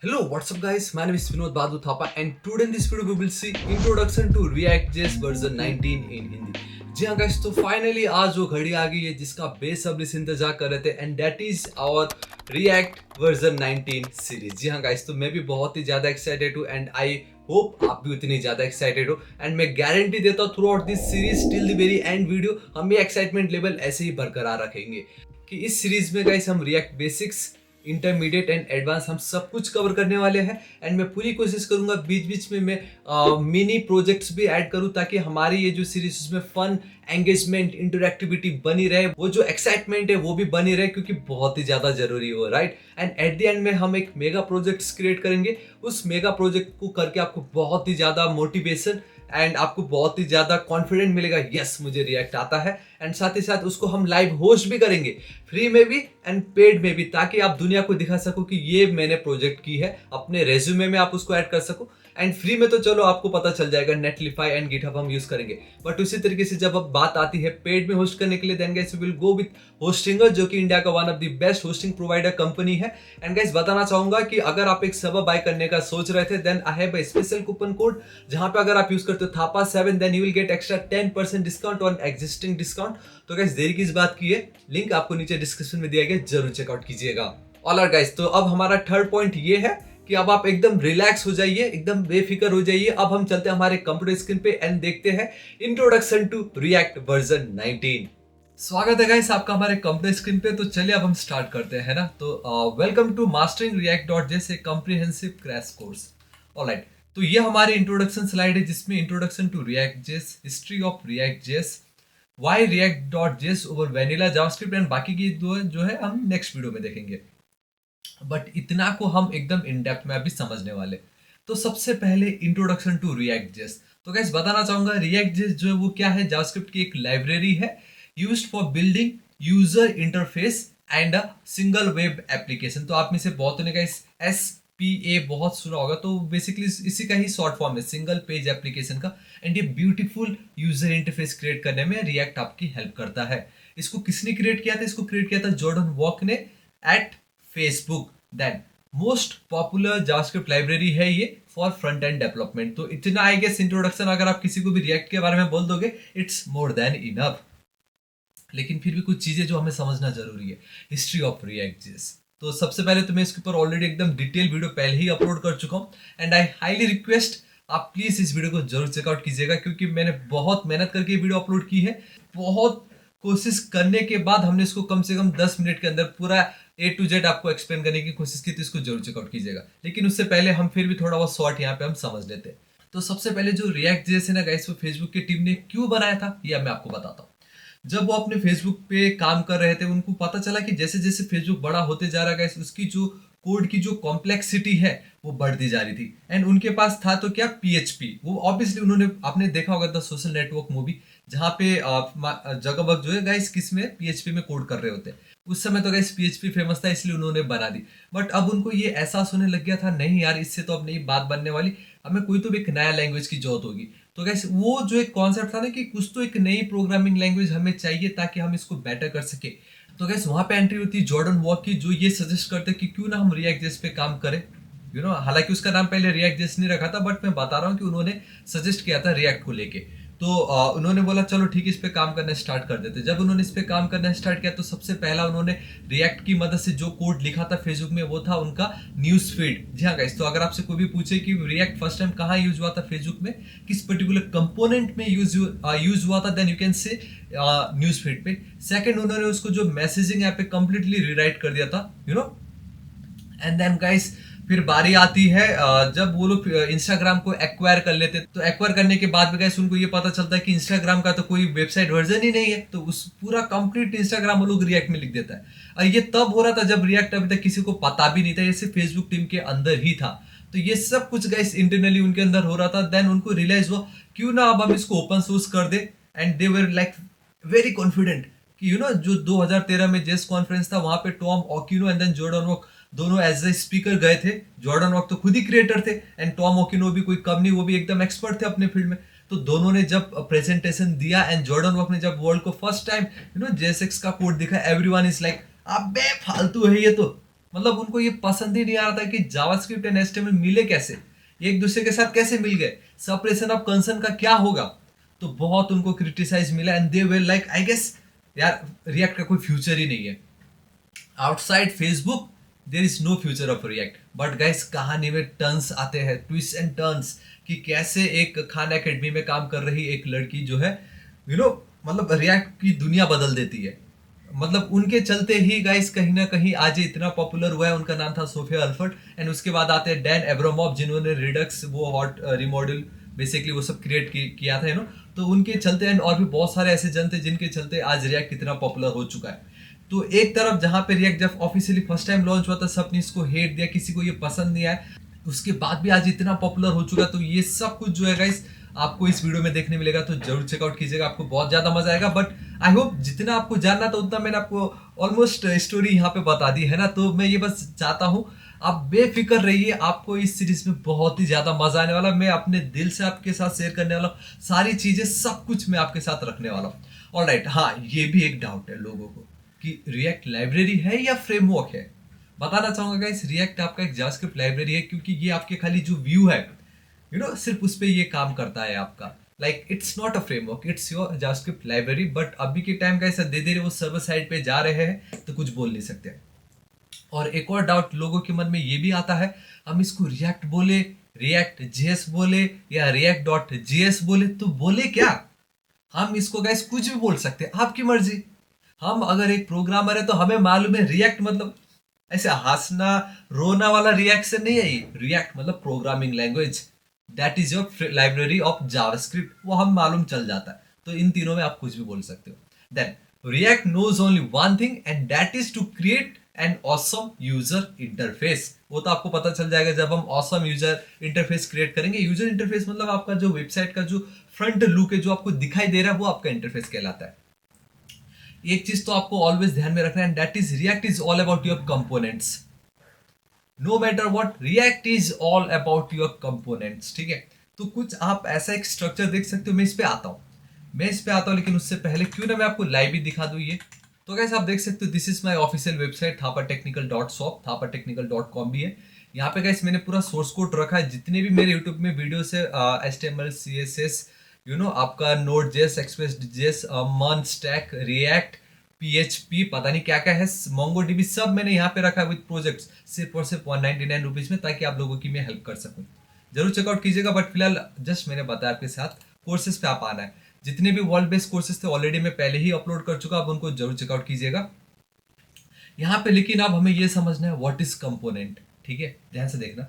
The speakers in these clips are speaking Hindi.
Hello, what's up guys? My name is Vinod Badhu Thapa and today in this video we will see introduction to React.js version 19 in Hindi. जी हाँ guys, तो फाइनली आज वो घड़ी आ गई है जिसका बेसब्री से इंतजार कर रहे थे and that is our React version 19 series. जी हाँ गाइस, तो मैं भी बहुत ही ज़्यादा एक्साइटेड हूँ एंड आई होप आप भी उतनी ज़्यादा एक्साइटेड हो एंड मैं गारंटी देता हूँ through out this series till the very and video हम ये एक्साइटमेंट लेवल ऐसे ही बरकरार रखेंगे कि इस सीरीज में गाइस हम react basics intermediate and advance हम सब कुछ कवर करने वाले हैं एंड मैं पूरी कोशिश करूंगा बीच बीच में मैं मिनी प्रोजेक्ट्स भी ऐड करूं ताकि हमारी ये जो सीरीज उसमें फन एंगेजमेंट इंटरएक्टिविटी बनी रहे, वो जो एक्साइटमेंट है वो भी बनी रहे क्योंकि बहुत ही ज्यादा जरूरी हो, right. And at the end में हम एक मेगा प्रोजेक्ट्स क्रिएट करेंगे। उस मेगा प्रोजेक्ट को करके आपको बहुत ही ज्यादा मोटिवेशन एंड आपको बहुत ही ज्यादा कॉन्फिडेंट मिलेगा, यस मुझे रिएक्ट आता है। एंड साथ ही साथ उसको हम लाइव होस्ट भी करेंगे, फ्री में भी एंड पेड में भी, ताकि आप दुनिया को दिखा सको कि ये मैंने प्रोजेक्ट की है। अपने रेज्यूमे में आप उसको ऐड कर सको। एंड फ्री में तो चलो आपको पता चल जाएगा, नेटलिफाई एंड गिटहब हम यूज करेंगे। बट उसी तरीके से जब अब बात आती है पेड में होस्ट करने के लिए, then guys we will go with Hostinger, जो कि इंडिया का one of the best hosting provider company है। एंड गाइस बताना चाहूंगा कि अगर आप एक सर्वर बाय करने का सोच रहे थे, then I have a special coupon code, जहां पे अगर आप यूज करते हो थापा7, then you will get extra 10% discount on existing discount. तो गाइस देरी किस बात की है, लिंक आपको नीचे डिस्क्रिप्शन में दिया गया, जरूर चेकआउट कीजिएगा। ऑलराइट गाइस, तो अब हमारा थर्ड पॉइंट ये है कि अब आप एकदम रिलैक्स हो जाइए, एकदम बेफिक्र हो जाइए। अब हम चलते हैं हमारे कंप्यूटर स्क्रीन पे एंड देखते हैं इंट्रोडक्शन टू रिएक्ट वर्जन 19। स्वागत है गाइस आपका हमारे कंप्यूटर स्क्रीन पे। तो चलिए अब हम स्टार्ट करते हैं ना। तो welcome to mastering React JS, a comprehensive crash course. Alright, तो ये हमारी इंट्रोडक्शन स्लाइड है जिसमें introduction to React JS, history of React JS, why React JS over vanilla JavaScript and बाकी की दो जो है हम नेक्स्ट वीडियो में देखेंगे। बट इतना को हम एकदम इन डेप्थ में अभी समझने वाले। तो सबसे पहले इंट्रोडक्शन टू React.js। तो गाइस बताना चाहूंगा React.js जो है वो क्या है, जावास्क्रिप्ट की एक लाइब्रेरी है used for building user interface and a single web application. तो आप में से बहुतों ने गाइस SPA बहुत सुना होगा, तो बेसिकली इसी का ही शॉर्ट फॉर्म है, सिंगल पेज एप्लीकेशन का। एंड ये ब्यूटीफुल यूजर इंटरफेस क्रिएट करने में React आपकी हेल्प करता है। इसको किसने क्रिएट किया था? इसको क्रिएट किया था जॉर्डन वॉक ने at Facebook. Then most popular JavaScript library है ये फॉर फ्रंट एंड डेवलपमेंट। तो इतना आई गेस इंट्रोडक्शन अगर आप किसी को भी रिएक्ट के बारे में बोल दोगे, इट्स मोर देन इनफ। लेकिन फिर भी कुछ चीजें जो हमें समझना जरूरी है, हिस्ट्री ऑफ React.js। तो सबसे पहले तो मैं इसके ऊपर ऑलरेडी एकदम डिटेल वीडियो पहले ही अपलोड कर चुका हूँ एंड आई हाईली रिक्वेस्ट आप प्लीज इस वीडियो को जरूर चेकआउट कीजिएगा, क्योंकि मैंने बहुत मेहनत करके ये वीडियो अपलोड की है। बहुत कोशिश करने के बाद हमने इसको कम से कम 10 मिनट के अंदर पूरा A to Z आपको एक्सप्लेन करने की कोशिश की, तो इसको जरूर चेकआउट कीजिएगा। लेकिन उससे पहले हम फिर भी थोड़ा बहुत शॉर्ट यहाँ पे हम समझ लेते हैं। तो सबसे पहले जो React.js है ना गाइस, वो फेसबुक की टीम ने क्यों बनाया था ये मैं आपको बताता हूँ। जब वो अपने फेसबुक पे काम कर रहे थे, उनको पता चला कि जैसे जैसे फेसबुक बड़ा होते जा रहा है, उसकी जो कोड की जो कॉम्प्लेक्सिटी है वो बढ़ती जा रही थी। एंड उनके पास था तो क्या, PHP। वो ऑब्वियसली उन्होंने, आपने देखा होगा द सोशल नेटवर्क मूवी, जहाँ पे जगबग जो है गाइस किस में, PHP में कोड कर रहे होते हैं। उस समय तो गाइस PHP फेमस था, इसलिए उन्होंने बना दी। बट अब उनको ये एहसास होने लग गया था, नहीं यार इससे तो अब नई बात बनने वाली, हमें कोई तो भी एक नया लैंग्वेज की जरूरत होगी। तो गाइस वो जो एक कॉन्सेप्ट था ना कि कुछ तो एक नई प्रोग्रामिंग लैंग्वेज हमें चाहिए ताकि हम इसको बेटर कर सके। तो गाइस वहां पे एंट्री होती है जॉर्डन वॉक की, जो ये सजेस्ट करते कि क्यों ना हम React.js पे काम करें। हालांकि उसका नाम पहले React.js नहीं रखा था, बट मैं बता रहा हूँ कि उन्होंने सजेस्ट किया था React को लेके। तो उन्होंने बोला चलो ठीक है, इस पे काम करना स्टार्ट कर देते। जब उन्होंने इस पे काम करना स्टार्ट किया तो सबसे पहला उन्होंने React की मदद से जो कोड लिखा था फेसबुक में, वो था उनका न्यूज फीड। जी हाँ गाइस, तो अगर आपसे कोई भी पूछे कि React फर्स्ट टाइम कहाँ यूज हुआ था फेसबुक में, किस पर्टिकुलर कंपोनेंट में यूज हुआ था, then you can say news feed पे। सेकंड, उन्होंने उसको जो मैसेजिंग ऐप पे कंप्लीटली रिराइट कर दिया था, एंड देन गाइस फिर बारी आती है जब वो लोग इंस्टाग्राम को एक्वायर कर लेते। तो एक्वायर करने के बाद भी गाइस उनको ये पता चलता है कि इंस्टाग्राम का तो कोई वेबसाइट वर्जन ही नहीं है, तो उस पूरा कंप्लीट इंस्टाग्राम वो लोग रिएक्ट में लिख देता है। और ये तब हो रहा था जब रिएक्ट अभी तक किसी को पता भी नहीं था, ये सिर्फ फेसबुक टीम के अंदर ही था। तो ये सब कुछ गाइस इंटरनली उनके अंदर हो रहा था। देन उनको रियलाइज हुआ क्यों ना अब हम इसको ओपन सोर्स कर दे। And they were like very confident कि जो 2013 में जेस कॉन्फ्रेंस था, वहां पे Tom Occhino and then Jordan Walke दोनों एज ए स्पीकर गए थे। जॉर्डन वॉक तो खुद ही क्रिएटर थे एंड टॉम ओकिनो भी कोई कम नहीं, वो भी एकदम एक्सपर्ट थे अपने फील्ड में। तो दोनों ने जब प्रेजेंटेशन दिया एंड जॉर्डन वॉक ने जब वर्ल्ड को फर्स्ट टाइम जेएसएक्स का कोड दिखा, एवरीवन इज लाइक अबे फालतू है ये तो, मतलब उनको ये पसंद ही नहीं आ रहा था कि जावास्क्रिप्ट एंड एचटीएमएल मिले कैसे, एक दूसरे के साथ कैसे मिल गए, सेपरेशन ऑफ कंसर्न का क्या होगा। तो बहुत उनको क्रिटिसाइज मिला and they were like I guess यार रिएक्ट का कोई फ्यूचर ही नहीं है, outside Facebook there is no future of React. But guys कहानी में टर्न्स आते हैं, ट्विस्ट एंड टर्न्स, कि कैसे एक खान एकेडमी में काम कर रही एक लड़की जो है मतलब रिएक्ट की दुनिया बदल देती है। मतलब उनके चलते ही गाइस कहीं ना कहीं आज ये इतना पॉपुलर हुआ है। उनका नाम था सोफिया अल्फर्ट एंड उसके बाद आते हैं डैन एब्रामॉफ जिन्होंने रिडक्स वो हॉट रिमॉडल बेसिकली वो सब क्रिएट किया था तो उनके चलते एंड और भी बहुत सारे ऐसे जन थे जिनके चलते आज रिएक्ट कितना पॉपुलर हो चुका है। तो एक तरफ जहां पे रिएक्ट जब ऑफिशियली फर्स्ट टाइम लॉन्च हुआ था सबने इसको हेट दिया, किसी को ये पसंद नहीं आया, उसके बाद भी आज इतना पॉपुलर हो चुका। तो ये सब कुछ जो है गाइस आपको इस वीडियो में देखने मिलेगा, तो जरूर चेकआउट कीजिएगा, आपको बहुत ज्यादा मजा आएगा। बट आई होप जितना आपको जानना था उतना मैंने आपको ऑलमोस्ट स्टोरी यहाँ पे बता दी है ना। तो मैं ये बस चाहता हूँ आप बेफिक्र रहिए, आपको इस सीरीज में बहुत ही ज्यादा मजा आने वाला। मैं अपने दिल से आपके साथ शेयर करने वाला हूँ, सारी चीजें सब कुछ मैं आपके साथ रखने वाला हूँ। ऑलराइट, हाँ ये भी एक डाउट है लोगों को कि रिएक्ट लाइब्रेरी है या फ्रेमवर्क है। बताना चाहूंगा गाइस रिएक्ट आपका एक जावास्क्रिप्ट लाइब्रेरी है, क्योंकि ये आपके खाली जो व्यू है सिर्फ उस पर ये काम करता है आपका। Like it's not a framework, it's your JavaScript library. But अभी के टाइम का ऐसा धीरे धीरे वो सर्वर साइड पे जा रहे हैं तो कुछ बोल नहीं सकते। और एक और डाउट लोगों के मन में ये भी आता है, हम इसको रिएक्ट बोले, रिएक्ट जेएस बोले या रिएक्ट डॉट जेएस बोले, तो बोले क्या। हम इसको गाइस कुछ भी बोल सकते हैं, आपकी मर्जी। हम अगर एक प्रोग्रामर है तो हमें मालूम है रिएक्ट मतलब ऐसे हंसना रोना वाला रिएक्शन नहीं है, ये रिएक्ट मतलब programming language, that is your library of JavaScript, वो हम मालूम चल जाता है। तो इन तीनों में आप कुछ भी बोल सकते हो। Then React knows only one thing and that is to create an awesome user interface. वो तो आपको पता चल जाएगा जब हम ऑसम यूजर इंटरफेस क्रिएट करेंगे। यूजर इंटरफेस मतलब आपका जो वेबसाइट का जो फ्रंट लुक है जो आपको दिखाई दे रहा है वो आपका इंटरफेस कहलाता है। एक चीज तो आपको ऑलवेज ध्यान में रखना है, that is React is all about your components. No matter what, React is all about your components. ठीक है, तो कुछ आप ऐसा एक स्ट्रक्चर देख सकते हो। मैं इस पे आता हूँ लेकिन उससे पहले क्यों ना मैं आपको लाइव ही दिखा दूं ये। तो गाइस आप देख सकते हो this is my official website thapatechnical.shop, thapatechnical.com भी है। यहाँ पे गाइस मैंने पूरा सोर्स कोड रखा है, जितने भी मेरे यूट्यूब में वीडियोस है HTML CSS आपका Node.js, Express.js, मन स्टैक, रिएक्ट, PHP, पता नहीं क्या क्या है, MongoDB, सब मैंने यहाँ पे रखा है विद प्रोजेक्ट्स सिर्फ और सिर्फ 199 रुपीज में, ताकि आप लोगों की मैं हेल्प कर सकूँ। जरूर चेकआउट कीजिएगा। बट फिलहाल जस्ट मैंने बताया आपके साथ कोर्सेज पे आप आना है। जितने भी वर्ल्ड बेस्ड कोर्सेज थे ऑलरेडी मैं पहले ही अपलोड कर चुका, आप उनको जरूर चेकआउट कीजिएगा यहाँ पे। लेकिन अब हमें ये समझना है व्हाट इज कंपोनेंट। ठीक है, ध्यान से देखना।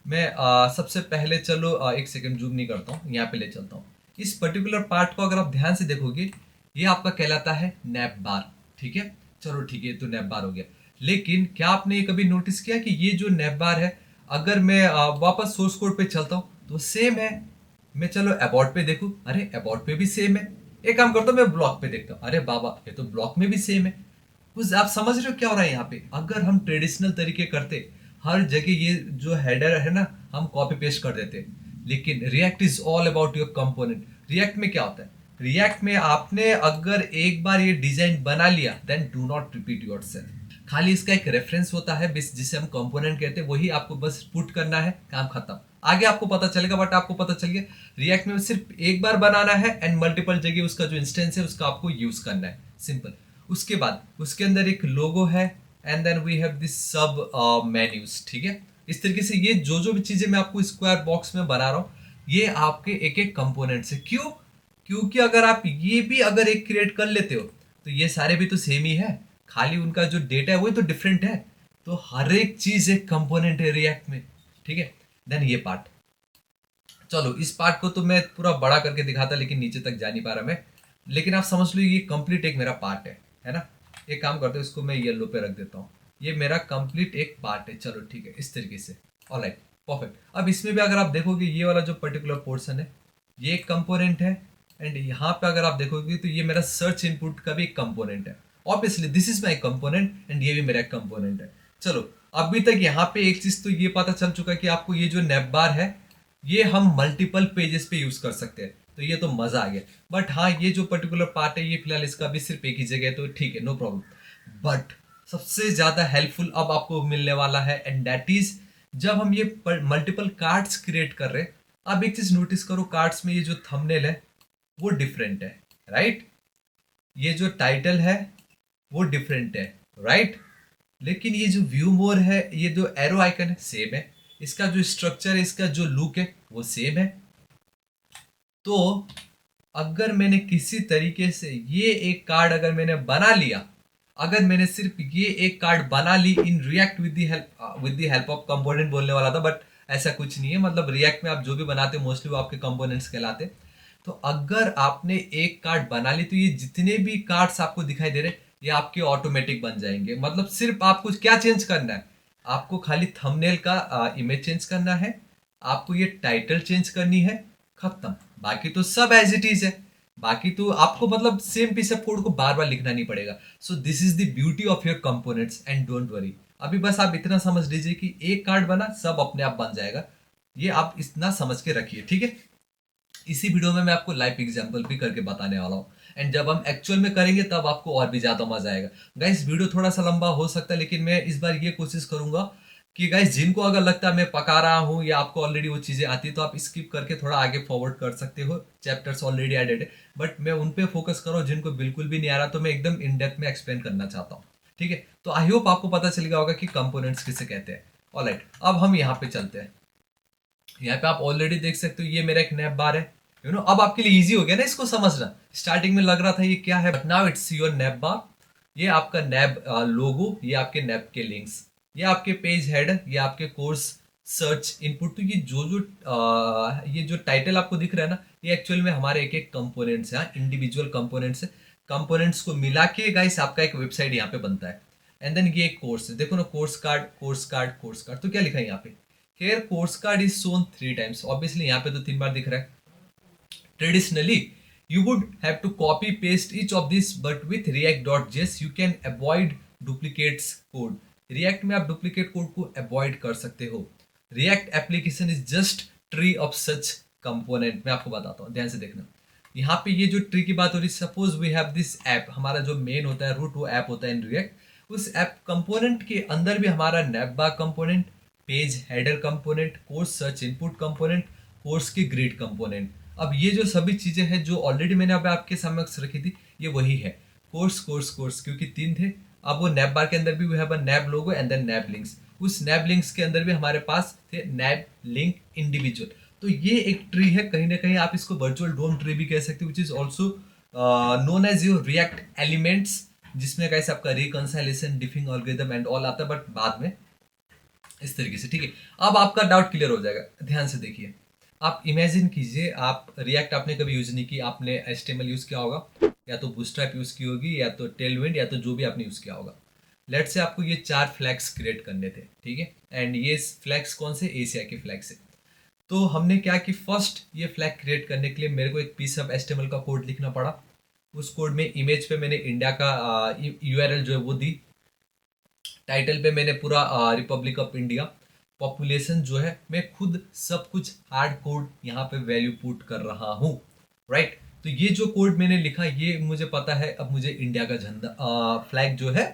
मैं सबसे पहले चलो एक सेकंड जूम नहीं करता हूँ, यहाँ पे ले चलता हूँ। इस पर्टिकुलर पार्ट को अगर आप ध्यान से देखोगे ये आपका कहलाता है नैप बार। ठीक है, चलो ठीक है, तो नैप बार हो गया। लेकिन क्या आपने ये कभी नोटिस किया कि ये जो नैप बार है, अगर मैं वापस सोर्स कोड पे चलता हूँ तो सेम है। मैं चलो अबाउट पे देखूं, अरे अबाउट पे भी सेम है। एक काम करता हूँ मैं ब्लॉग पे देखता हूँ, अरे बाबा ये तो ब्लॉग में भी सेम है। कुछ आप समझ रहे हो क्या हो रहा है यहाँ पे। अगर हम ट्रेडिशनल तरीके करते हर जगह ये जो हेडर है ना हम कॉपी पेस्ट कर देते, लेकिन react is all about your component. React में क्या होता है, रिएक्ट में आपने अगर एक बार ये डिजाइन बना लिया then do not repeat yourself. खाली इसका एक रेफरेंस होता है जिसे हम कंपोनेंट कहते हैं, वही आपको बस पुट करना है, काम खत्म। आगे आपको पता चलेगा, बट आपको पता चल गया रिएक्ट में सिर्फ एक बार बनाना है एंड मल्टीपल जगह उसका जो इंस्टेंस है उसका आपको यूज करना है, सिंपल। उसके बाद उसके अंदर एक लोगो है and then we have this sub menus. ठीक है, इस तरीके से ये जो भी चीजें मैं आपको स्क्वायर बॉक्स में बना रहा हूँ ये आपके एक एक कंपोनेंट्स है। क्यों, क्योंकि अगर आप ये भी अगर एक क्रिएट कर लेते हो तो ये सारे भी तो सेम ही है, खाली उनका जो डेटा है वही तो डिफरेंट है। तो हर एक चीज एक कंपोनेंट है रिएक्ट में। ठीक है, देन ये पार्ट, चलो इस पार्ट को तो मैं पूरा बड़ा करके दिखाता लेकिन नीचे तक जा नहीं पा रहा मैं। लेकिन आप समझ लो ये कंप्लीट एक मेरा पार्ट है ना। एक काम करते हो, इसको मैं येलो पे रख देता हूँ, ये मेरा कंप्लीट एक पार्ट है। चलो ठीक है, इस तरीके से, ऑलराइट, परफेक्ट। अब इसमें भी अगर आप देखोगे ये वाला जो पर्टिकुलर पोर्शन है ये एक कंपोनेंट है एंड यहाँ पे अगर आप देखोगे तो ये मेरा सर्च इनपुट का भी एक कंपोनेंट है। Obviously this is my component and ये भी मेरा कंपोनेंट है। चलो अभी तक यहाँ पे एक चीज तो ये पता चल चुका है कि आपको ये जो नैप बार है ये हम मल्टीपल पेजेस पे यूज कर सकते हैं, तो ये तो मजा आ गया। बट हाँ ये जो पर्टिकुलर पार्ट है ये फिलहाल इसका भी सिर्फ एक ही जगह है, तो ठीक है, नो प्रॉब्लम। बट सबसे ज्यादा हेल्पफुल अब आपको मिलने वाला है, एंड दैट इज जब हम ये मल्टीपल कार्ड्स क्रिएट कर रहे हैं। अब एक चीज नोटिस करो, कार्ड्स में ये जो थंबनेल है वो डिफरेंट है, राइट? ये जो टाइटल है वो डिफरेंट है, राइट? लेकिन ये जो व्यू मोर है, ये जो एरो आइकन है सेम है, इसका जो स्ट्रक्चर है, इसका जो लुक है वो सेम है। तो अगर मैंने किसी तरीके से ये एक कार्ड अगर मैंने बना लिया, अगर मैंने सिर्फ ये एक कार्ड बना ली in React with the help of component बोलने वाला था, बट ऐसा कुछ नहीं है। मतलब रिएक्ट में आप जो भी बनाते हो मोस्टली वो आपके कंपोनेंट्स कहलाते। तो अगर आपने एक कार्ड बना ली तो ये जितने भी कार्ड्स आपको दिखाई दे रहे हैं ये आपके ऑटोमेटिक बन जाएंगे। मतलब सिर्फ आपको क्या चेंज करना है, आपको खाली थंबनेल का इमेज चेंज करना है, आपको ये टाइटल चेंज करनी है, खत्म। बाकी तो सब एज इट इज है। बाकी तो आपको मतलब सेम पीस ऑफ कोड को बार बार लिखना नहीं पड़ेगा। So this is the beauty of your components, and don't worry. अभी बस आप इतना समझ लीजिए कि एक कार्ड बना सब अपने आप बन जाएगा। ये आप इतना समझ के रखिए, ठीक है? इसी वीडियो में मैं आपको लाइव एग्जांपल भी करके बताने वाला हूँ, एंड जब हम एक्चुअल में करेंगे तब आपको और भी ज्यादा मजा आएगा। गाइस वीडियो थोड़ा सा लंबा हो सकता है, लेकिन मैं इस बार ये कोशिश करूंगा कि गाइस जिनको अगर लगता है मैं पका रहा हूँ या आपको ऑलरेडी वो चीजें आती है तो आप स्किप करके थोड़ा आगे फॉरवर्ड कर सकते हो, चैप्टर्स ऑलरेडी एडेड है। बट मैं उन पे फोकस कर रहा हूँ जिनको बिल्कुल भी नहीं आ रहा, तो मैं एकदम इन डेप्थ में एक्सप्लेन करना चाहता हूँ, ठीक है? तो आई होप आपको पता चल गया होगा कि कंपोनेंट्स किसे कहते हैं। ऑलराइट, अब हम यहाँ पे चलते हैं। यहाँ पे आप ऑलरेडी देख सकते हो ये मेरा एक नैप बार है, अब आपके लिए इजी हो गया ना इसको समझना। स्टार्टिंग में लग रहा था ये क्या है, but now it's your navbar. ये आपका नैब लोगो, ये आपके नैप के लिंक्स, ये आपके पेज हेडर, ये आपके कोर्स सर्च इनपुट। तो ये ये जो टाइटल आपको दिख रहा है ना, ये एक्चुअल में हमारे एक एक कंपोनेंट्स है, इंडिविजुअल कंपोनेंट्स है। कंपोनेंट्स को मिला के गाइस आपका एक वेबसाइट यहाँ पे बनता है। एंड देन ये एक कोर्स है, देखो ना, course card course card course card. तो क्या लिखा है यहाँ पे, here course card is shown 3 times. Obviously यहाँ पे तो 3 बार दिख रहा है। Traditionally you would have to copy paste each of this, but with react.js you can avoid duplicates code। react में आप duplicate code को avoid कर सकते हो। react application is just tree of such component। मैं आपको बताता हूँ, ध्यान से देखना। यहाँ पे ये जो ट्री की बात हो रही है, suppose we have this app, हमारा जो मेन होता है रूट वो ऐप होता है इन रिएक्ट। उस ऐप कंपोनेंट के अंदर भी हमारा navbar component, page header component, course search input component, course की ग्रिड कंपोनेंट। अब ये जो सभी चीजें हैं जो ऑलरेडी मैंने अब आपके समक्ष रखी थी, ये वही है कोर्स कोर्स कोर्स, क्योंकि 3 थे। अब वो नैप बार के अंदर भी we have a nav logo and then nav links. उस नैप लिंक्स के अंदर भी हमारे पास थे नैप लिंक इंडिविजुअल। तो ये एक ट्री है, कहीं ना कहीं आप इसको वर्चुअल डोम ट्री भी कह सकते हो, which is also known as your React elements, जिसमें कैसे आपका reconciliation, diffing algorithm and all आता है, बट बाद में इस तरीके से, ठीक है? अब आपका डाउट क्लियर हो जाएगा। ध्यान से देखिए, आप इमेजिन कीजिए, आप रिएक्ट आपने कभी यूज नहीं की, आपने HTML यूज किया होगा, या तो बूटस्ट्रैप यूज की होगी, या तो टेलविंड, या तो जो भी आपने यूज किया होगा। लेट से आपको ये 4 फ्लैग्स क्रिएट करने थे, ठीक है? एंड ये फ्लैग्स कौन से, एशिया के फ्लैग्स है। तो हमने क्या कि फर्स्ट ये फ्लैग क्रिएट करने के लिए मेरे को एक पीस ऑफ HTML का कोड लिखना पड़ा। उस कोड में इमेज पे मैंने इंडिया का URL जो है वो दी, टाइटल पे मैंने पूरा रिपब्लिक ऑफ इंडिया, पॉपुलेशन जो है मैं खुद सब कुछ हार्ड कोड यहाँ पे वैल्यू पुट कर रहा हूँ, राइट? तो ये जो कोड मैंने लिखा ये मुझे पता है, अब मुझे इंडिया का झंडा फ्लैग जो है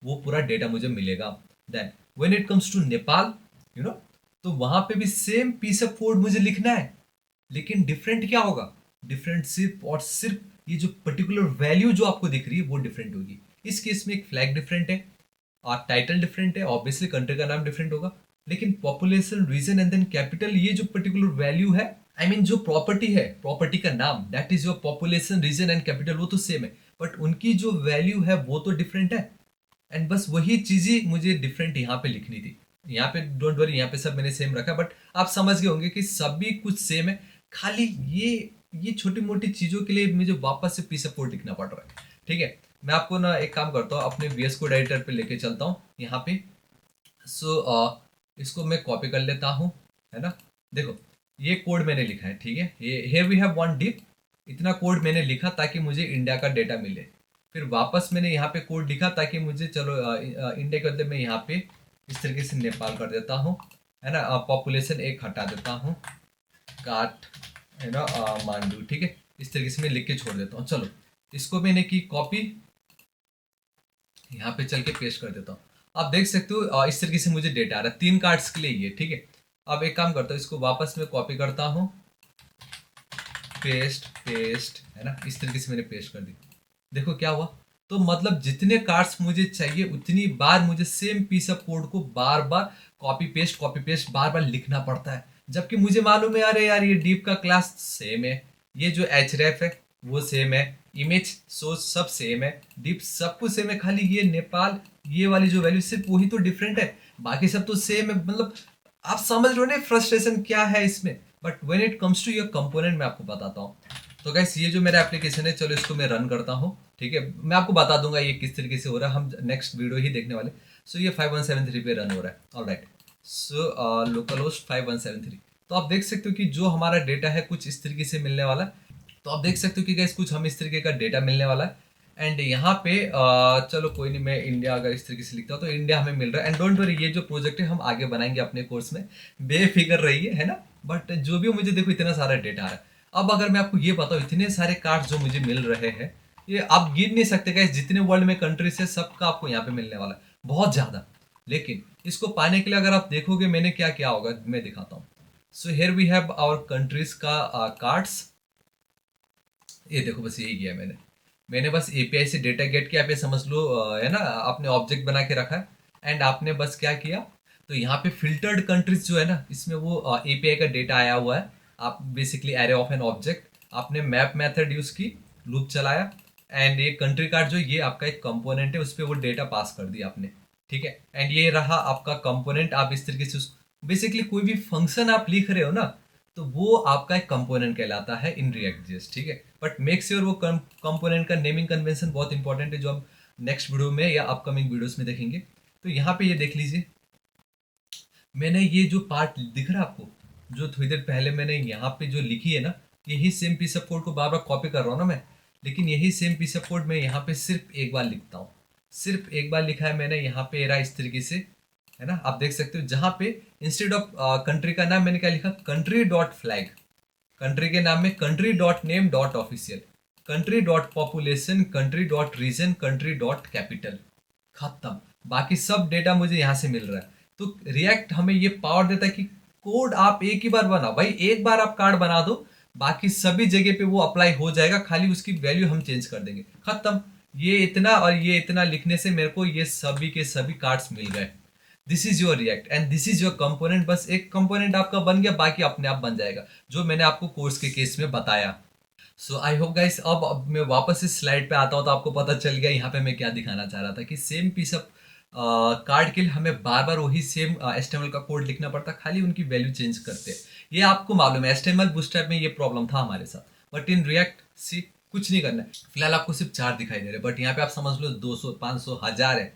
वो पूरा डेटा मुझे मिलेगा। Then when it comes to Nepal, तो वहां पे भी सेम पीस ऑफ कोड मुझे लिखना है, लेकिन डिफरेंट क्या होगा, डिफरेंट सिर्फ और सिर्फ ये जो पर्टिकुलर वैल्यू जो आपको दिख रही है वो डिफरेंट होगी। इस केस में एक फ्लैग डिफरेंट है और टाइटल डिफरेंट है, ऑब्वियसली कंट्री का नाम डिफरेंट होगा, लेकिन population, region and then capital, ये जो पर्टिकुलर वैल्यू है, आई मीन जो प्रॉपर्टी है, प्रॉपर्टी का नाम, that is your population, region and capital, वो तो सेम है, बट उनकी जो वैल्यू है वो तो डिफरेंट है। एंड बस वही चीजें मुझे डिफरेंट यहाँ पे लिखनी थी। यहाँ पे डोंट वरी, यहाँ पे सब मैंने सेम रखा, बट आप समझ गए होंगे कि सभी कुछ सेम है, खाली ये छोटी मोटी चीजों के लिए मुझे वापस से पीस ऑफ कोड लिखना पड़ रहा है, ठीक है? मैं आपको ना एक काम करता हूँ, अपने VS कोड एडिटर पे लेके चलता हूँ यहाँ पे। सो इसको मैं कॉपी कर लेता हूँ, है ना? देखो ये कोड मैंने लिखा है, ठीक है? ये here we have one div, इतना कोड मैंने लिखा ताकि मुझे इंडिया का डेटा मिले। फिर वापस मैंने यहाँ पे कोड लिखा ताकि मुझे, चलो इंडिया के अंदर मैं यहाँ पे इस तरीके से नेपाल कर देता हूँ, है ना? पॉपुलेशन 1 हटा देता हूँ, काट, है ना, मांडू, ठीक है? इस तरीके से मैं लिख के छोड़ देता हूँ। चलो इसको मैंने की कॉपी, यहाँ पे चल के पेस्ट कर देता हूँ। आप देख सकते हो इस तरीके से मुझे डेटा आ रहा है 3 कार्ड्स के लिए ये, ठीक है। अब एक काम करता हूँ, इसको वापस में कॉपी करता हूँ, पेस्ट पेस्ट, है ना, इस तरीके से मैंने पेस्ट कर दी। देखो क्या हुआ। तो मतलब जितने कार्ड्स मुझे चाहिए उतनी बार मुझे सेम पीस ऑफ कोड को बार बार कॉपी पेस्ट बार बार लिखना पड़ता है, जबकि मुझे मालूम है अरे यार ये डीप का क्लास सेम है, ये जो एचरेफ है वो सेम है, इमेज सोर्स सब सेम है, डीप सब कुछ सेम है, खाली ये नेपाल ये वाली जो वैल्यू सिर्फ वही तो डिफरेंट है, बाकी सब तो सेम है। मतलब आप समझ रहे हो ना फ्रस्ट्रेशन क्या है इसमें। But when it comes to your component मैं आपको बताता हूँ। तो गाइस ये जो मेरा एप्लीकेशन है, चलो इसको मैं रन करता हूँ, ठीक है। मैं आपको बता दूंगा ये किस तरीके से हो रहा है, हम नेक्स्ट वीडियो ही देखने वाले। सो ये 5173 पे रन हो रहा है, ऑलराइट। So local host 5173। तो आप देख सकते हो कि जो हमारा डेटा है कुछ इस तरीके से मिलने वाला है। तो आप देख सकते हो कि गाइस कुछ हम इस तरीके का डेटा मिलने वाला है। एंड यहाँ पे चलो कोई नहीं, मैं इंडिया अगर इस तरीके से लिखता हूँ तो इंडिया हमें मिल रहा है। एंड डोंट वरी, ये जो प्रोजेक्ट है हम आगे बनाएंगे अपने कोर्स में, बेफिक्र रहिए, है ना। बट जो भी मुझे देखो इतना सारा डेटा आ रहा है। अब अगर मैं आपको ये बताऊँ, इतने सारे कार्ड जो मुझे मिल रहे हैं, ये आप गिन नहीं सकते गाइस, जितने वर्ल्ड में कंट्रीज है सबका आपको यहाँ पे मिलने वाला है, बहुत ज़्यादा। लेकिन इसको पाने के लिए अगर आप देखोगे मैंने क्या क्या होगा, मैं दिखाता हूँ। So here we have our countries का कार्ड्स। ये देखो बस यही किया मैंने। मैंने बस एपीआई से डेटा गेट किया, पे समझ लो है ना, आपने ऑब्जेक्ट बना के रखा है। एंड आपने बस क्या किया, तो यहाँ पे फिल्टर्ड कंट्रीज जो है ना, इसमें वो एपीआई का डेटा आया हुआ है। आप basically array of an object, आपने मैप मेथड यूज की, लूप चलाया, एंड ये कंट्री कार्ड जो ये आपका एक कंपोनेंट है उस पर वो डेटा पास कर दिया आपने, ठीक है। एंड ये रहा आपका कंपोनेंट। आप इस तरीके से बेसिकली कोई भी फंक्शन आप लिख रहे हो ना, तो वो आपका एक कंपोनेंट कहलाता है इन रिएक्ट जेएस, ठीक है। बट मेक श्योर वो कंपोनेंट का नेमिंग कन्वेंशन बहुत इंपॉर्टेंट है, जो हम नेक्स्ट वीडियो में या अपकमिंग वीडियोस में देखेंगे। तो यहाँ पे ये देख लीजिए, मैंने ये जो पार्ट दिख रहा है आपको, जो थोड़ी देर पहले मैंने यहाँ पे जो लिखी है ना, यही सेम पीस ऑफ कोड को बार बार कॉपी कर रहा हूँ ना मैं, लेकिन यही सेम पीस ऑफ कोड मैं यहाँ पे सिर्फ एक बार लिखता हूँ। सिर्फ एक बार लिखा है मैंने, यहाँ पे रहा इस तरीके से, है ना। आप देख सकते हो जहाँ पे इंस्टेड ऑफ कंट्री का नाम मैंने क्या लिखा, कंट्री डॉट फ्लैग, कंट्री के नाम में country dot name dot official, country dot population, country dot region, country dot capital, खत्म। बाकी सब डेटा मुझे यहाँ से मिल रहा है। तो रिएक्ट हमें ये पावर देता है कि कोड आप एक ही बार बनाओ भाई, एक बार आप कार्ड बना दो, बाकी सभी जगह पे वो अप्लाई हो जाएगा, खाली उसकी वैल्यू हम चेंज कर देंगे, खत्म। ये इतना और ये इतना लिखने से मेरे को ये सभी के सभी कार्ड्स मिल गए। This is your react and this is your component. बस एक कंपोनेंट आपका बन गया, बाकी अपने आप बन जाएगा, जो मैंने आपको कोर्स के केस में बताया। सो आई होप गाइस, अब मैं वापस इस स्लाइड पे आता हूँ तो आपको पता चल गया यहाँ पे मैं क्या दिखाना चाह रहा था, कि सेम पीस ऑफ कार्ड के लिए हमें बार बार वही सेम एचटीएमएल का कोड लिखना पड़ता, खाली उनकी वैल्यू चेंज करते हैं। ये आपको मालूम है एचटीएमएल बूटस्ट्रैप में ये प्रॉब्लम था हमारे साथ, बट इन रिएक्ट सी कुछ नहीं करना है। फिलहाल आपको सिर्फ 4 दिखाई दे रहे, बट यहाँ पे आप समझ लो 200 500 1000 है,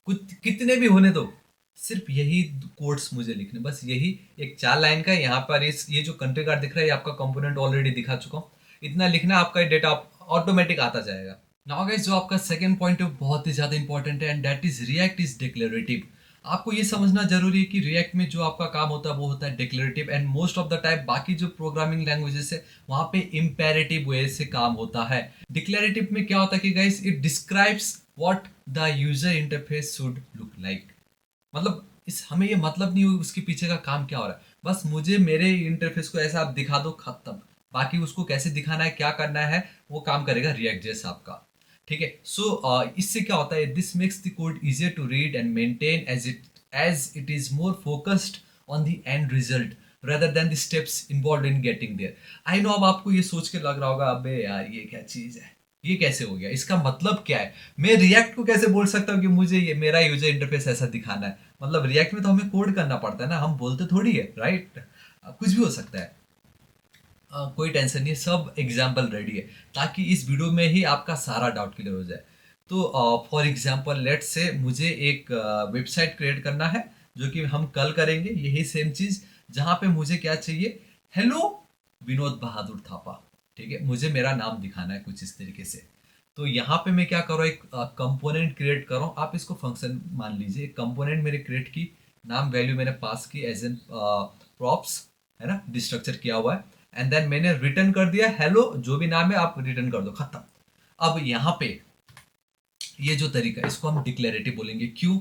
कुछ कितने भी होने दो, सिर्फ यही कोड्स मुझे लिखने, बस यही एक 4 लाइन का। यहाँ पर इस ये जो कंट्री कार्ड दिख रहा है ये आपका कंपोनेंट ऑलरेडी दिखा चुका हूँ, इतना लिखना, आपका डेटा ऑटोमेटिक आता जाएगा। नाउ गाइस, जो आपका सेकंड पॉइंट है बहुत ही ज्यादा इंपॉर्टेंट है, and that is React is declarative. आपको ये समझना जरूरी है कि रिएक्ट में जो आपका काम होता है वो होता है declarative, and most of the time बाकी जो प्रोग्रामिंग लैंग्वेजेस है वहां पे इंपेरेटिव वे से काम होता है। डिक्लेरेटिव में क्या होता है कि guys it describes what the user interface should look like. मतलब इस हमें ये मतलब नहीं हो उसके पीछे का काम क्या हो रहा है, बस मुझे मेरे इंटरफेस को ऐसा आप दिखा दो, खत्म। बाकी उसको कैसे दिखाना है क्या करना है वो काम करेगा रिएक्ट जेएस आपका, ठीक है। सो इससे क्या होता है, this makes the code easier to read and maintain as it is more focused on the end result rather than the steps involved in getting there. I know अब आपको ये सोच के लग रहा होगा अबे यार ये क्या चीज है, ये कैसे हो गया, इसका मतलब क्या है, मैं रिएक्ट को कैसे बोल सकता हूँ कि मुझे ये मेरा यूजर इंटरफेस ऐसा दिखाना है। मतलब रिएक्ट में तो हमें कोड करना पड़ता है ना, हम बोलते थोड़ी है, राइट। कुछ भी हो सकता है। कोई टेंशन नहीं है, सब एग्जाम्पल रेडी है, ताकि इस वीडियो में ही आपका सारा डाउट क्लियर हो जाए। तो फॉर एग्जाम्पल लेट से मुझे एक वेबसाइट क्रिएट करना है, जो कि हम कल करेंगे यही सेम चीज, जहां पे मुझे क्या चाहिए, हेलो विनोद बहादुर थापा, ठीक है, मुझे मेरा नाम दिखाना है कुछ इस तरीके से। तो यहाँ पे मैं क्या कर रहा हूँ, एक कंपोनेंट क्रिएट कर रहा हूँ, आप इसको फंक्शन मान लीजिए। एक कंपोनेंट मैंने क्रिएट की, नाम वैल्यू मैंने पास की एज एन प्रॉप्स, है ना, डिस्ट्रक्चर किया हुआ है, एंड देन मैंने रिटर्न कर दिया हेलो, जो भी नाम है आप रिटर्न कर दो, खत्म। अब यहाँ पे ये जो तरीका है इसको हम डिक्लेरेटिव बोलेंगे। क्यों?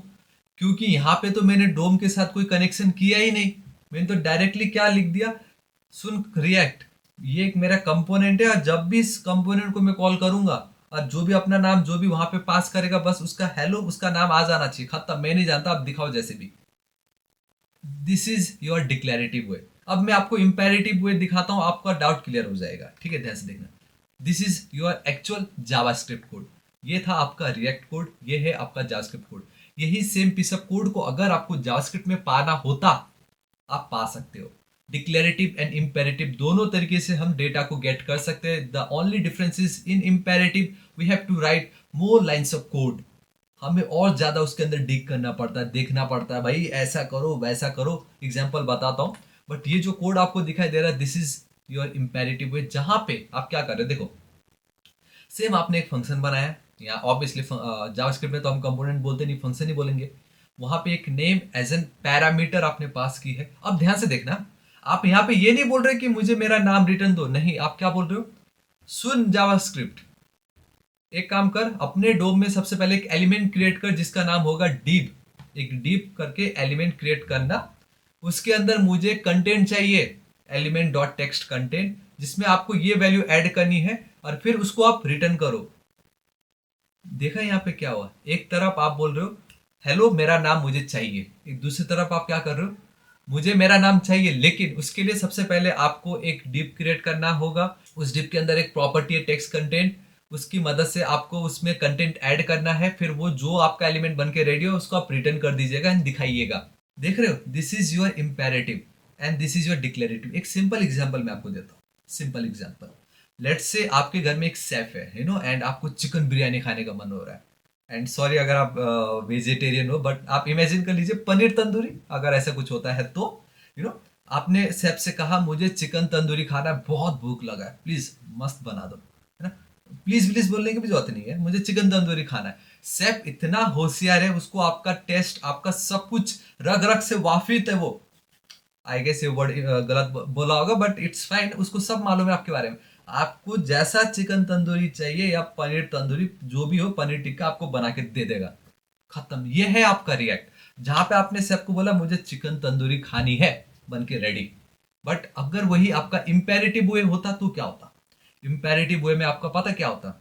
क्योंकि यहाँ पे तो मैंने डोम के साथ कोई कनेक्शन किया ही नहीं, मैंने तो डायरेक्टली क्या लिख दिया, सुन रिएक्ट, ये एक मेरा कंपोनेंट है और जब भी इस कंपोनेंट को मैं कॉल करूंगा और जो भी अपना नाम जो भी वहां पे पास करेगा बस उसका हेलो उसका नाम आ जाना चाहिए, खत्म, मैं नहीं जानता, आप दिखाओ जैसे भी। दिस इज योर डिक्लेरेटिव वे। अब मैं आपको इंपेरेटिव वे दिखाता हूं, आपका डाउट क्लियर हो जाएगा, ठीक है, ध्यान से देखना। This is your actual JavaScript code. ये था आपका रिएक्ट कोड, ये है आपका जावास्क्रिप्ट कोड। यही सेम पीस ऑफ कोड को अगर आपको जावास्क्रिप्ट में पाना होता आप पा सकते हो। डिक्लेरेटिव एंड इंपेरेटिव दोनों तरीके से हम डेटा को गेट कर सकते हैं। The only difference is in imperative we have to write more lines of code, हमें और ज्यादा उसके अंदर डिग करना पड़ता है, देखना पड़ता है, भाई ऐसा करो वैसा करो। एग्जाम्पल बताता हूँ, बट ये जो कोड आपको दिखाई दे रहा है दिस इज योर इंपेरेटिव वे, जहां पे आप क्या कर रहे हो, देखो सेम आपने एक फंक्शन बनाया है, या ऑब्वियसली जावास्क्रिप्ट में तो हम कंपोनेंट बोलते नहीं, फंक्शन ही बोलेंगे। वहां पे एक नेम एज एन पैरामीटर आपने पास की है। अब ध्यान से देखना, आप यहाँ पे ये नहीं बोल रहे कि मुझे मेरा नाम रिटर्न दो, नहीं, आप क्या बोल रहे हो, सुन जावास्क्रिप्ट, एक काम कर, अपने डोम में सबसे पहले एक एलिमेंट क्रिएट कर जिसका नाम होगा डीप। एक डीप करके एलिमेंट क्रिएट करना, उसके अंदर मुझे कंटेंट चाहिए, एलिमेंट डॉट टेक्स्ट कंटेंट, जिसमें आपको ये वैल्यू ऐड करनी है और फिर उसको आप रिटर्न करो। देखा यहाँ पे क्या हुआ, एक तरफ आप बोल रहे हो हेलो मेरा नाम मुझे चाहिए, एक दूसरी तरफ आप क्या कर रहे हो, मुझे मेरा नाम चाहिए, लेकिन उसके लिए सबसे पहले आपको एक डिप क्रिएट करना होगा। उस डिप के अंदर एक प्रॉपर्टी है टेक्स्ट कंटेंट, उसकी मदद से आपको उसमें कंटेंट ऐड करना है, फिर वो जो आपका एलिमेंट बन के रेडी हो उसको आप रिटर्न कर दीजिएगा एंड दिखाइएगा। देख रहे हो, this is your imperative and this is your declarative. एक सिंपल एग्जांपल मैं आपको देता हूँ, सिंपल एग्जांपल। लेट्स से आपके घर में एक शेफ है, यू नो, एंड आपको चिकन बिरयानी खाने का मन हो रहा है, एंड सॉरी अगर आप वेजिटेरियन हो, बट आप इमेजिन कर लीजिए पनीर तंदूरी अगर ऐसा कुछ होता है तो, यू नो, आपने शेफ से कहा मुझे चिकन तंदूरी खाना है, बहुत भूख लगा है, प्लीज मस्त बना दो, है ना, प्लीज प्लीज बोलने की भी जरूरत नहीं है, मुझे चिकन तंदूरी खाना है। शेफ इतना होशियार है, उसको आपका टेस्ट आपका सब कुछ रग रग से वाकिफ है वो। आई गेस ये वर्ड गलत बोला होगा बट इट्स फाइन, उसको सब मालूम है आपके बारे में। आपको जैसा चिकन तंदूरी चाहिए या पनीर तंदूरी जो भी हो, पनीर टिक्का आपको बना के दे देगा, खत्म। ये है आपका रिएक्ट, जहां पे आपने सबको बोला मुझे चिकन तंदूरी खानी है, बन के रेडी। बट अगर वही आपका इंपेरेटिव वे होता तो क्या होता, इंपेरेटिव वे में आपका पता क्या होता,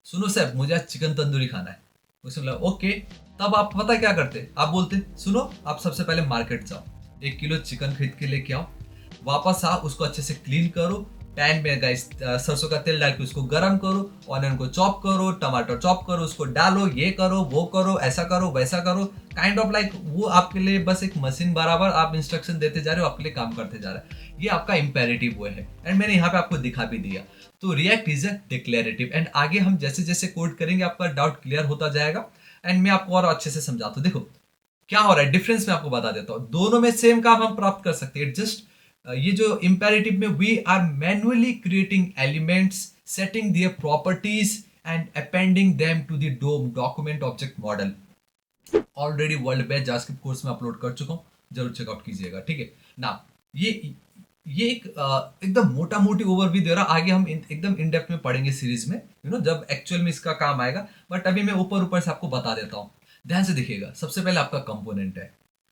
सुनो सर मुझे आज चिकन तंदूरी खाना है, उसने बोला ओके, तब आप पता क्या करते, आप बोलते सुनो आप सबसे पहले मार्केट जाओ, 1 किलो चिकन खरीद के लेके आओ, वापस आओ उसको अच्छे से क्लीन करो, पैन में गाइस सरसों का तेल डाल के उसको गरम करो, ऑनियन को चॉप करो, टमाटर चॉप करो, उसको डालो, ये करो वो करो ऐसा करो वैसा करो, काइंड ऑफ लाइक वो आपके लिए बस एक मशीन बराबर आप इंस्ट्रक्शन देते जा रहे हो, आपके लिए काम करते जा रहा है। ये आपका इंपेरेटिव वे है एंड मैंने यहाँ पे आपको दिखा भी दिया। तो react is a declarative and आगे हम जैसे जैसे कोड करेंगे आपका डाउट क्लियर होता जाएगा एंड मैं आपको और अच्छे से समझाता हूँ। देखो क्या हो रहा है, डिफरेंस मैं आपको बता देता हूँ, दोनों में सेम काम हम प्राप्त कर सकते हैं, जस्ट ये जो इंपेरेटिव में we are manually creating elements, setting their properties and appending them to the DOM document object model. Already world best JavaScript course में अपलोड कर चुका हूँ, जरूर चेकआउट कीजिएगा, ठीक है ना। ये एक एकदम मोटा मोटी ओवरव्यू दे रहा, आगे हम एकदम इन डेप्थ में पढ़ेंगे सीरीज में, यू नो, जब एक्चुअल में इसका काम आएगा, बट अभी मैं ऊपर ऊपर से आपको बता देता हूँ। ध्यान से देखिएगा, सबसे पहले आपका कंपोनेंट है,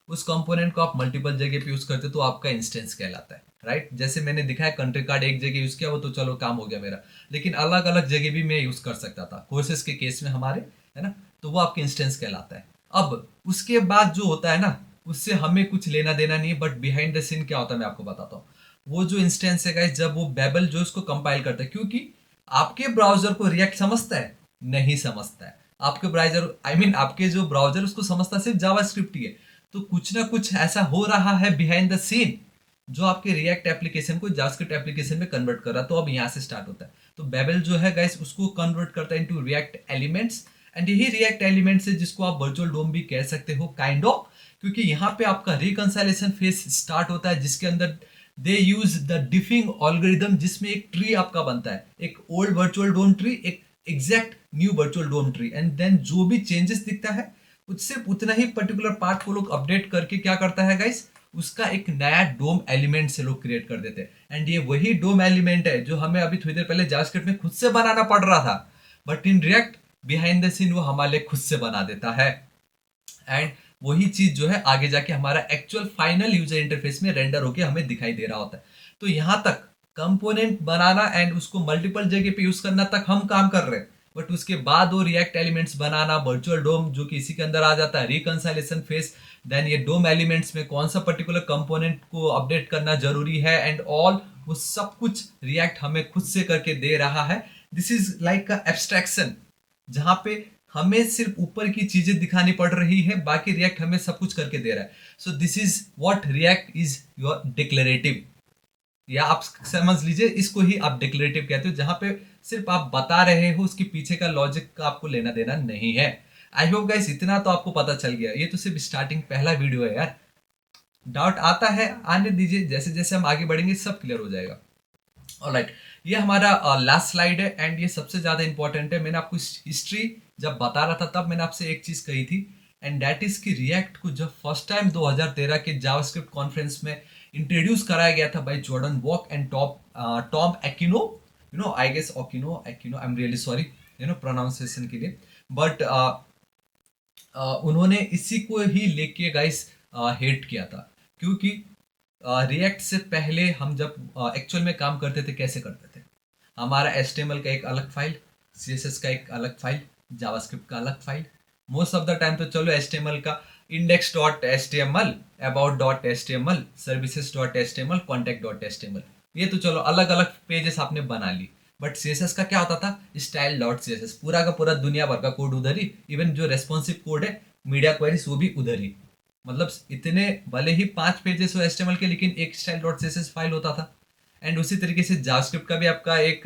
उस कंपोनेंट को आप मल्टीपल जगह पे यूज करते हो तो आपका इंस्टेंस कहलाता है, राइट। जैसे मैंने दिखाया कंट्री कार्ड एक जगह यूज किया वो तो चलो काम हो गया मेरा, लेकिन अलग अलग जगह भी मैं यूज कर सकता था कोर्सेज के केस में हमारे, है ना, तो वो आपके इंस्टेंस कहलाता है। अब उसके बाद जो होता है ना, उससे हमें कुछ लेना देना नहीं है, बट बिहाइंड द सीन क्या होता है मैं आपको बताता हूँ। वो जो इंस्टेंस है गाइस, जब वो बेबल जो उसको कंपाइल करता है, क्योंकि आपके ब्राउजर को रिएक्ट समझता है, नहीं समझता है, आपके ब्राउजर आपके जो ब्राउजर उसको समझता सिर्फ जावास्क्रिप्ट ही है, तो कुछ ना कुछ ऐसा हो रहा है बिहाइंड द सीन जो आपके रिएक्ट एप्लीकेशन को जावास्क्रिप्ट एप्लीकेशन में कन्वर्ट कर रहा है। तो अब यहाँ से स्टार्ट होता है, तो बेबल जो है गाइस उसको कन्वर्ट करता है इनटू रिएक्ट एलिमेंट्स एंड यही रिएक्ट एलिमेंट्स है जिसको आप वर्चुअल डोम भी कह सकते हो काइंड ऑफ, क्योंकि यहाँ पे आपका रिकंसाइलेशन फेज स्टार्ट होता है जिसके अंदर they use the diffing algorithm, जिसमें एक ट्री आपका बनता है, एक ओल्ड वर्चुअल डोम ट्री, एक exact new virtual DOM tree, and then जो भी चेंजेस दिखता है सिर्फ उतना ही पर्टिकुलर पार्ट को लोग अपडेट करके क्या करता है गाइस, उसका एक नया डोम एलिमेंट से लोग क्रिएट कर देते हैं। एंड ये वही डोम एलिमेंट है जो हमें अभी थोड़ी देर पहले जावास्क्रिप्ट में खुद से बनाना पड़ रहा था, but in React behind the scene वो हमारे लिए खुद से बना देता है, एंड वही चीज जो है आगे जाके हमारा एक्चुअल फाइनल यूजर इंटरफेस में रेंडर होके हमें दिखाई दे रहा होता है। तो यहाँ तक कंपोनेंट बनाना एंड उसको मल्टीपल जगह पे यूज करना तक हम काम कर रहे हैं, बट उसके बाद वो रिएक्ट एलिमेंट्स बनाना, वर्चुअल डोम जो कि इसी के अंदर आ जाता है, रिकंसाइलेशन फेस, देन ये डोम एलिमेंट्स में कौन सा पर्टिकुलर कंपोनेंट को अपडेट करना जरूरी है एंड ऑल, वो सब कुछ रिएक्ट हमें खुद से करके दे रहा है। This is like a abstraction, जहां पे हमें सिर्फ ऊपर की चीजें दिखानी पड़ रही है, बाकी रिएक्ट हमें सब कुछ करके दे रहा है। So this is what React is your declarative, या आप समझ लीजिए इसको ही आप डिक्लेरेटिव कहते हो, जहां पे सिर्फ आप बता रहे हो, उसके पीछे का लॉजिक का आपको लेना देना नहीं है। आई होप गाइस इतना तो आपको पता चल गया, ये तो सिर्फ स्टार्टिंग पहला वीडियो है यार, डाउट आता है आने दीजिए, जैसे जैसे हम आगे बढ़ेंगे सब क्लियर हो जाएगा। ऑलराइट, ये हमारा लास्ट स्लाइड है एंड ये सबसे ज्यादा इंपॉर्टेंट है। मैंने आपको हिस्ट्री जब बता रहा था तब मैंने आपसे एक चीज कही थी, एंड दैट इज कि रिएक्ट को जब फर्स्ट टाइम 2013 के जावास्क्रिप्ट कॉन्फ्रेंस में इंट्रोड्यूस कराया गया था by Jordan Walke and Tom Aquino, I guess Occhino Aquino, I am really sorry pronunciation के लिए, बट उन्होंने इसी को ही लेके गाइस हेट किया था, क्योंकि रिएक्ट से पहले हम जब एक्चुअल में काम करते थे कैसे करते थे, हमारा HTML का एक अलग फाइल, CSS का एक अलग फाइल, जावास्क्रिप्ट का अलग file, most of the time तो चलो HTML का index.html, about.html, services.html, contact.html, ये तो चलो अलग अलग पेजेस आपने बना ली, बट CSS का क्या होता था, style.css, पूरा का पूरा दुनिया भर का कोड उधर ही, इवन जो रेस्पॉन्सिव कोड है मीडिया क्वेरीज वो भी उधर ही, मतलब इतने भले ही 5 पेजेस हो HTML के, लेकिन एक style.css फाइल होता था। एंड उसी तरीके से जावास्क्रिप्ट का भी आपका एक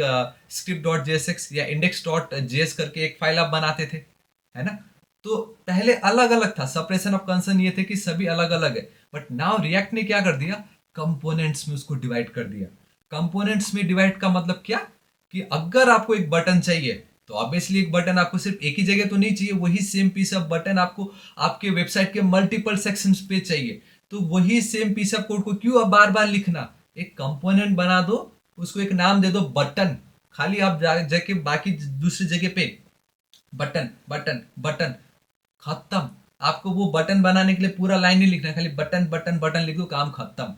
script.jsx या index.js करके एक फाइल आप बनाते थे, है ना। तो पहले अलग अलग था, सेपरेशन ऑफ कंसर्न ये थे कि सभी अलग अलग है, बट नाउ रिएक्ट ने क्या कर दिया, कंपोनेंट्स में उसको डिवाइड कर दिया। कंपोनेंट्स में डिवाइड का मतलब क्या, कि अगर आपको एक बटन चाहिए तो ऑब्वियसली एक बटन आपको सिर्फ एक ही जगह तो नहीं चाहिए, वही सेम पीस ऑफ बटन आपको आपके वेबसाइट के मल्टीपल सेक्शंस पे चाहिए, तो वही सेम पीस ऑफ कोड को क्यों अब बार बार लिखना, एक कंपोनेंट बना दो, उसको एक नाम दे दो बटन, खाली आप जाके बाकी दूसरी जगह पे बटन बटन बटन, खत्म। आपको वो बटन बनाने के लिए पूरा लाइन नहीं लिखना, खाली बटन बटन बटन लिख दो, काम खत्म।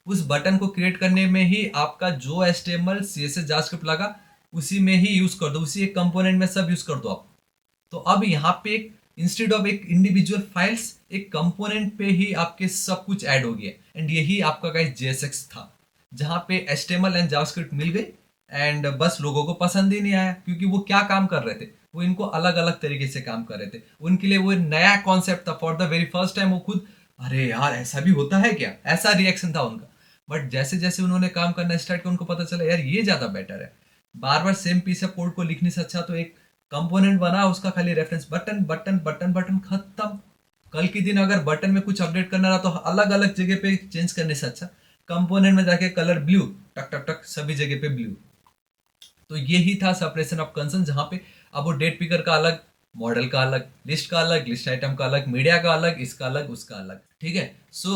उस बटन को क्रिएट करने में ही आपका जो HTML CSS जावास्क्रिप्ट लगा उसी में ही यूज कर दो, उसी एक कंपोनेंट में सब यूज कर दो आप। तो अब यहाँ पे एक इंस्टेड ऑफ एक इंडिविजुअल फाइल्स, एक कंपोनेंट पे ही आपके सब कुछ ऐड हो गया, एंड यही आपका गाइस JSX था, जहाँ पे HTML एंड जावास्क्रिप्ट मिल गई, एंड बस लोगों को पसंद ही नहीं आया, क्योंकि वो क्या काम कर रहे थे, वो इनको अलग अलग तरीके से काम कर रहे थे, उनके लिए वो नया कॉन्सेप्ट था, for the very first time वो खुद अरे यार ऐसा भी होता है क्या, ऐसा रिएक्शन था उनका। बट जैसे जैसे उन्होंने काम करना स्टार्ट किया उनको पता चला यार ये ज्यादा बेटर है, बार बार सेम पीस ऑफ कोड को लिखने से अच्छा तो एक कंपोनेंट बना, उसका खाली reference button button button button, खत्म। कल के दिन अगर बटन में कुछ अपडेट करना रहा तो अलग अलग जगह पे चेंज करने से अच्छा कंपोनेंट में जाके कलर ब्लू, टक टक टक सभी जगह पे ब्लू। तो यही था सेपरेशन ऑफ कंसर्न, जहां पे अब वो डेट पिकर का अलग, मॉडल का अलग, लिस्ट का अलग, लिस्ट आइटम का अलग, मीडिया का अलग, इसका अलग, उसका अलग, ठीक है। सो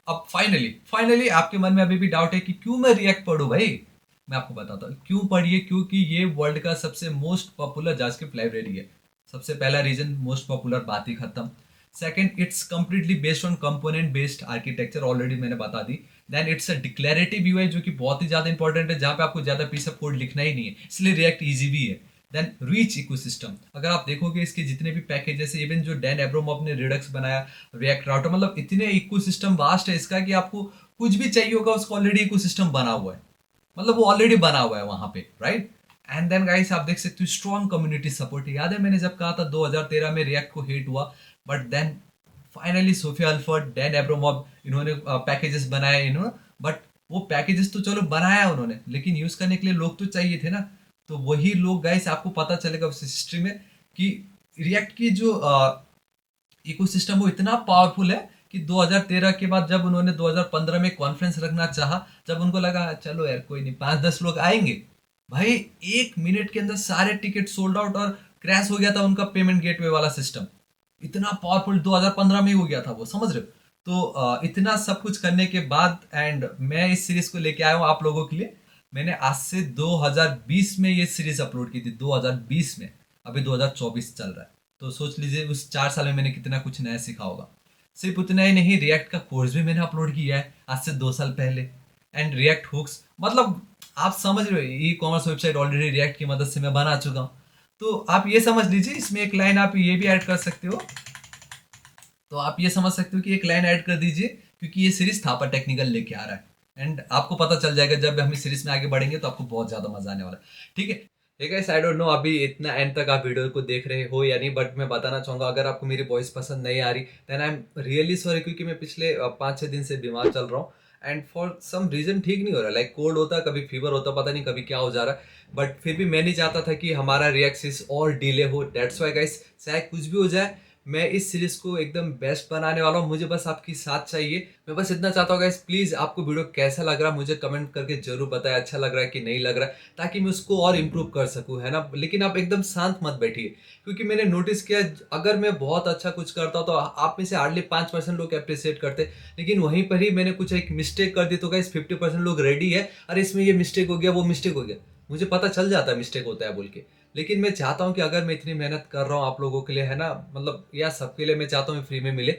अब फाइनली आपके मन में अभी भी डाउट है कि क्यों मैं रिएक्ट पढ़ूं भाई, मैं आपको बताता हूँ क्यों पढ़िए, क्योंकि ये वर्ल्ड का सबसे मोस्ट पॉपुलर जावास्क्रिप्ट लाइब्रेरी है। सबसे पहला रीजन, मोस्ट पॉपुलर, बात ही खत्म। Second, it's completely based on component based architecture, already मैंने बता दी। Then it's a declarative UI जो कि बहुत ही ज्यादा इंपॉर्टेंट है, जहां पे आपको ज्यादा पीस ऑफ कोड लिखना ही नहीं है, इसलिए रिएक्ट इजी भी है। देन रिच इकोसिस्टम, अगर आप देखोगे इसके जितने भी पैकेजेस, इवन जो डैन एब्रामॉफ ने रिडक्स बनाया, रिएक्ट राउटर, मतलब इतने इकोसिस्टम वास्ट है इसका कि आपको कुछ भी चाहिए होगा उसका ऑलरेडी इकोसिस्टम बना हुआ है, मतलब वो ऑलरेडी बना हुआ है वहां पे, राइट। एंड देन गाइस आप देख सकते हो स्ट्रॉन्ग कम्युनिटी सपोर्ट, याद है मैंने जब कहा था 2013 में रिएक्ट को हेट हुआ, but then finally Sophia Alford, Dan Abramov, इन्होंने पैकेजेस बनाए, बट वो पैकेजेस तो चलो बनाया उन्होंने, लेकिन यूज करने के लिए लोग तो चाहिए थे ना। तो वही लोग गाइस, आपको पता चलेगा उस हिस्ट्री में कि रिएक्ट की जो इकोसिस्टम वो इतना पावरफुल है कि 2013 के बाद जब उन्होंने 2015 में कॉन्फ्रेंस रखना चाहा, जब उनको लगा चलो यार कोई नहीं 5-10 लोग आएंगे, भाई 1 मिनट के अंदर सारे टिकट सोल्ड आउट, और क्रैश हो गया था उनका पेमेंट गेटवे वाला सिस्टम, इतना पावरफुल 2015 में ही हो गया था वो, समझ रहे हो। तो इतना सब कुछ करने के बाद, एंड मैं इस सीरीज को लेके आया हूँ आप लोगों के लिए। मैंने आज से 2020 में ये सीरीज अपलोड की थी, 2020 में, अभी 2024 चल रहा है, तो सोच लीजिए उस 4 साल में मैंने कितना कुछ नया सीखा होगा। सिर्फ उतना ही नहीं, रिएक्ट का कोर्स भी मैंने अपलोड किया है आज से 2 साल पहले। एंड रिएक्ट हुक्स, मतलब आप समझ रहे हो, e commerce website already react की मदद से मैं बना चुका हूँ। तो आप ये समझ लीजिए, इसमें एक लाइन आप ये भी ऐड कर सकते हो। तो आप ये समझ सकते हो कि एक लाइन ऐड कर दीजिए, क्योंकि ये सीरीज थापा टेक्निकल लेके आ रहा है। एंड आपको पता चल जाएगा जब हम इस सीरीज में आगे बढ़ेंगे तो आपको बहुत ज्यादा मजा आने वाला है। ठीक है, hey guys, I don't know अभी इतना एंड तक आप वीडियो को देख रहे हो या नहीं, बट मैं बताना चाहूंगा अगर आपको मेरी वॉइस पसंद नहीं आ रही then I am really sorry, क्योंकि मैं पिछले 5-6 दिन से बीमार चल रहा हूँ। एंड फॉर सम रीजन ठीक नहीं हो रहा, लाइक कोल्ड होता है, कभी फीवर होता है, पता नहीं कभी क्या हो जा रहा है। बट फिर भी मैं नहीं चाहता था कि हमारा रिएक्शन और डिले हो। दैट्स वाई गाइस, चाहे कुछ भी हो जाए, मैं इस सीरीज को एकदम बेस्ट बनाने वाला हूँ। मुझे बस आपकी साथ चाहिए। मैं बस इतना चाहता हूँ गाइस, प्लीज आपको वीडियो कैसा लग रहा है मुझे कमेंट करके जरूर बताएं, अच्छा लग रहा है कि नहीं लग रहा है, ताकि मैं उसको और इम्प्रूव कर सकूँ, है ना। लेकिन आप एकदम शांत मत बैठिए, क्योंकि मैंने नोटिस किया अगर मैं बहुत अच्छा कुछ करता हूँ तो आप में से हार्डली 5% लोग अप्रिशिएट करते, लेकिन वहीं पर ही मैंने कुछ एक मिस्टेक कर दी तो गाइस 50% लोग रेडी है, अरे इसमें ये मिस्टेक हो गया, वो मिस्टेक हो गया। मुझे पता चल जाता है मिस्टेक होता है बोल के। लेकिन मैं चाहता हूँ कि अगर मैं इतनी मेहनत कर रहा हूँ आप लोगों के लिए, है ना, मतलब या सबके लिए मैं चाहता हूँ फ्री में मिले,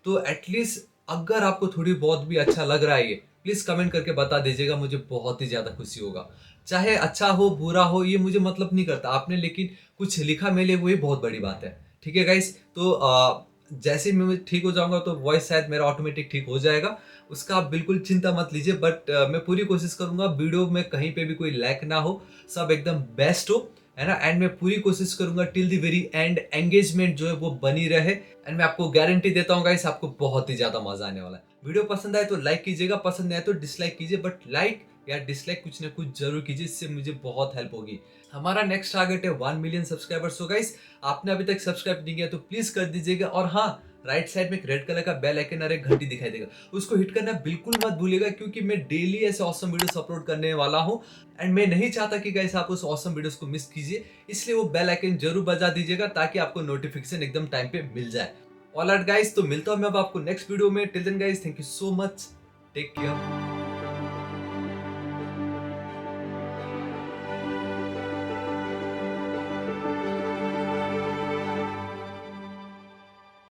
तो एटलीस्ट अगर आपको थोड़ी बहुत भी अच्छा लग रहा है ये, प्लीज कमेंट करके बता दीजिएगा, मुझे बहुत ही ज्यादा खुशी होगा। चाहे अच्छा हो बुरा हो ये मुझे मतलब नहीं करता, आपने लेकिन कुछ लिखा मेरे लिए वही बहुत बड़ी बात है। ठीक है गाइस, तो जैसे ही मैं ठीक हो जाऊंगा तो वॉइस शायद मेरा ऑटोमेटिक ठीक हो जाएगा, उसका आप बिल्कुल चिंता मत लीजिए। बट मैं पूरी कोशिश करूंगा वीडियो में कहीं पे भी कोई लैक ना हो, सब एकदम बेस्ट हो, है ना। एंड मैं पूरी कोशिश करूंगा till the very and engagement जो है वो बनी रहे। एंड मैं आपको गारंटी देता हूँ गाइस, आपको बहुत ही ज्यादा मजा आने वाला है। वीडियो पसंद आए तो लाइक कीजिएगा, पसंद नहीं आए तो डिसलाइक कीजिए, बट लाइक या डिसलाइक कुछ ना कुछ जरूर कीजिए, इससे मुझे बहुत हेल्प होगी। हमारा नेक्स्ट टारगेट है 1 मिलियन सब्सक्राइबर्स। हो गाइस, आपने अभी तक सब्सक्राइब नहीं किया तो प्लीज कर दीजिएगा। और हाँ, राइट साइड में एक रेड कलर का बेल आइकन और एक घंटी दिखाई देगा, उसको हिट करना बिल्कुल मत भूलिएगा, क्योंकि मैं डेली ऐसे ऑसम वीडियोस अपलोड करने वाला हूँ। एंड मैं नहीं चाहता कि गाइस आप उस ऑसम वीडियोस को मिस कीजिए, इसलिए वो बेल आइकन जरूर बजा दीजिएगा ताकि आपको नोटिफिकेशन एकदम टाइम पे मिल जाए। ऑलराइट गाइस, तो मिलता हूं मैं अब आपको नेक्स्ट वीडियो में। Till then guys, thank you so much, take care.